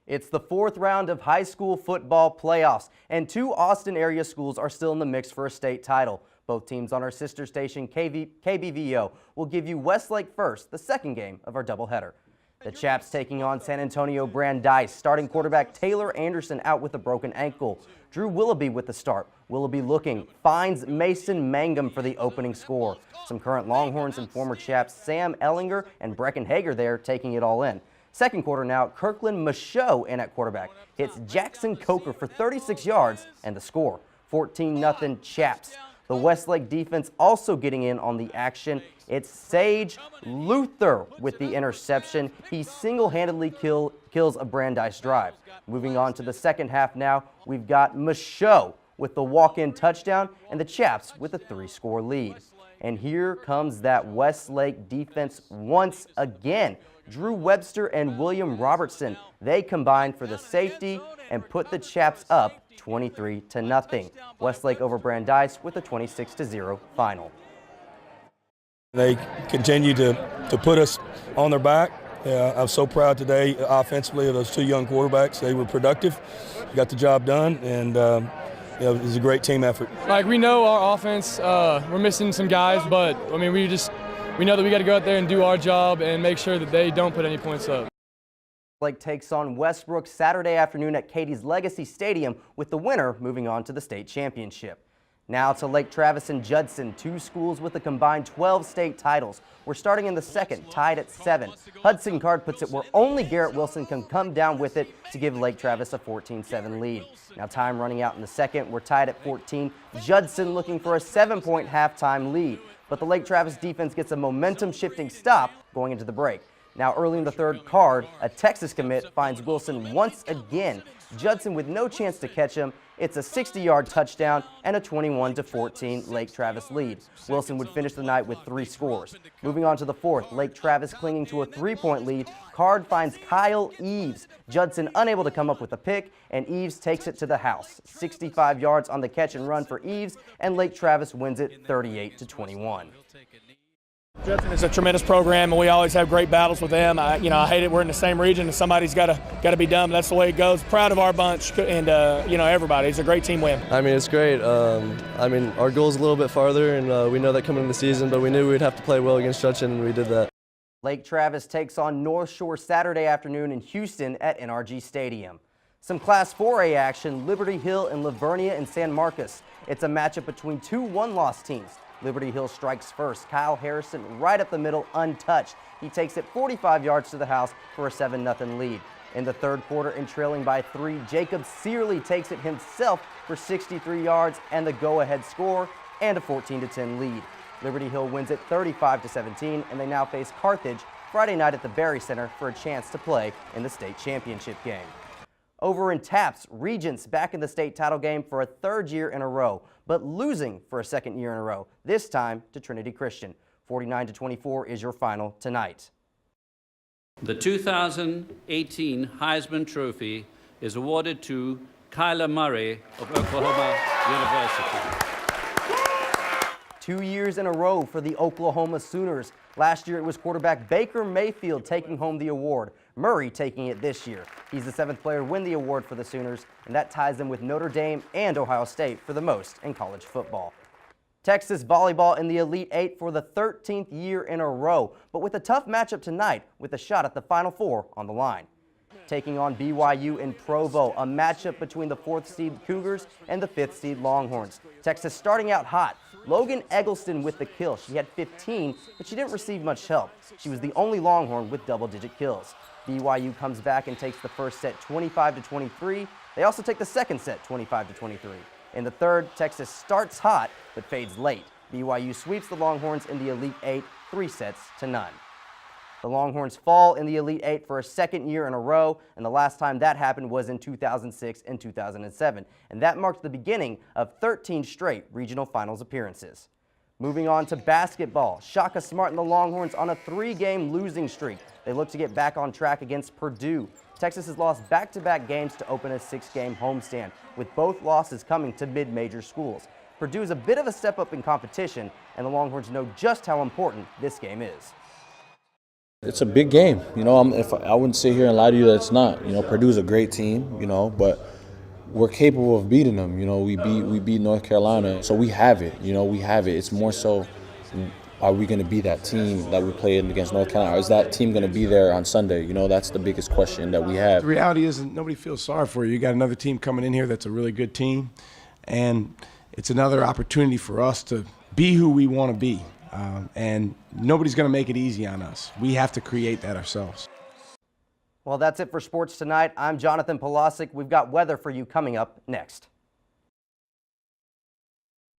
It's the fourth round of high school football playoffs, and two Austin area schools are still in the mix for a state title. Both teams on our sister station, KBVO, will give you Westlake first, the second game of our doubleheader. The Chaps taking on San Antonio Brandeis. Starting quarterback Taylor Anderson out with a broken ankle. Drew Willoughby with the start. Willoughby looking, finds Mason Mangum for the opening score. Some current Longhorns and former Chaps Sam Ellinger and Brecken Hager there taking it all in. Second quarter now, Kirkland Michaud in at quarterback. Hits Jackson Coker for 36 yards and the score, 14-0 Chaps. The Westlake defense also getting in on the action. It's Sage Luther with the interception. He single-handedly kills a Brandeis drive. Moving on to the second half now, we've got Michaud with the walk-in touchdown and the Chaps with a 3-score lead. And here comes that Westlake defense once again. Drew Webster and William Robertson, they combined for the safety and put the Chaps up 23-0. Westlake over Brandeis with a 26-0 final. They continue to put us on their back. I'm so proud today offensively of those two young quarterbacks. They were productive, got the job done, and it was a great team effort. Like, we know our offense, we're missing some guys, but I mean, we know that we got to go out there and do our job and make sure that they don't put any points up. Westlake takes on Westbrook Saturday afternoon at Katie's Legacy Stadium, with the winner moving on to the state championship. Now to Lake Travis and Judson, two schools with a combined 12 state titles. We're starting in the second, tied at 7. Hudson Card puts it where only Garrett Wilson can come down with it to give Lake Travis a 14-7 lead. Now time running out in the second, we're tied at 14. Judson looking for a 7-point halftime lead, but the Lake Travis defense gets a momentum-shifting stop going into the break. Now early in the third, Card, a Texas commit, finds Wilson once again. Judson with no chance to catch him. It's a 60-yard touchdown and a 21-14 Lake Travis lead. Wilson would finish the night with 3 scores. Moving on to the fourth, Lake Travis clinging to a 3-point lead. Card finds Kyle Eves. Judson unable to come up with a pick, and Eves takes it to the house. 65 yards on the catch and run for Eves, and Lake Travis wins it 38-21. Judson is a tremendous program, and we always have great battles with them. I hate it. We're in the same region, and somebody's got to be done. That's the way it goes. Proud of our bunch and everybody. It's a great team win. I mean, it's great. Our goal's a little bit farther, and we know that coming into the season, but we knew we'd have to play well against Judson, and we did that. Lake Travis takes on North Shore Saturday afternoon in Houston at NRG Stadium. Some Class 4A action, Liberty Hill and Livonia and San Marcos. It's a matchup between two one-loss teams. Liberty Hill strikes first. Kyle Harrison right up the middle, untouched. He takes it 45 yards to the house for a 7-0 lead. In the third quarter and trailing by 3, Jacob Searley takes it himself for 63 yards and the go-ahead score and a 14-10 lead. Liberty Hill wins it 35-17, and they now face Carthage Friday night at the Berry Center for a chance to play in the state championship game. Over in Taps, Regents back in the state title game for a third year in a row, but losing for a second year in a row, this time to Trinity Christian. 49-24 is your final tonight. The 2018 Heisman Trophy is awarded to Kyler Murray of Oklahoma University. 2 years in a row for the Oklahoma Sooners. Last year it was quarterback Baker Mayfield taking home the award. Murray taking it this year. He's the 7th player to win the award for the Sooners, and that ties them with Notre Dame and Ohio State for the most in college football. Texas volleyball in the Elite 8 for the 13th year in a row, but with a tough matchup tonight with a shot at the Final Four on the line. Taking on BYU in Provo, a matchup between the 4th seed Cougars and the 5th seed Longhorns. Texas starting out hot. Logan Eggleston with the kill. She had 15, but she didn't receive much help. She was the only Longhorn with double-digit kills. BYU comes back and takes the first set 25-23. They also take the second set 25-23. In the third, Texas starts hot but fades late. BYU sweeps the Longhorns in the Elite 8 3-0. The Longhorns fall in the Elite 8 for a second year in a row, and the last time that happened was in 2006 and 2007, and that marked the beginning of 13 straight regional finals appearances. Moving on to basketball, Shaka Smart and the Longhorns on a 3-game losing streak. They look to get back on track against Purdue. Texas has lost back-to-back games to open a 6-game homestand, with both losses coming to mid-major schools. Purdue is a bit of a step up in competition, and the Longhorns know just how important this game is. It's a big game, you know. I wouldn't sit here and lie to you that it's not. You know, Purdue's a great team, you know, but we're capable of beating them. You know, we beat North Carolina, so we have it. You know, we have it. It's more so, are we going to be that team that we played against North Carolina? Or is that team going to be there on Sunday? You know, that's the biggest question that we have. The reality is nobody feels sorry for you. You got another team coming in here that's a really good team, and it's another opportunity for us to be who we want to be. And nobody's going to make it easy on us. We have to create that ourselves. Well, that's it for sports tonight. I'm Jonathan Polasic. We've got weather for you coming up next.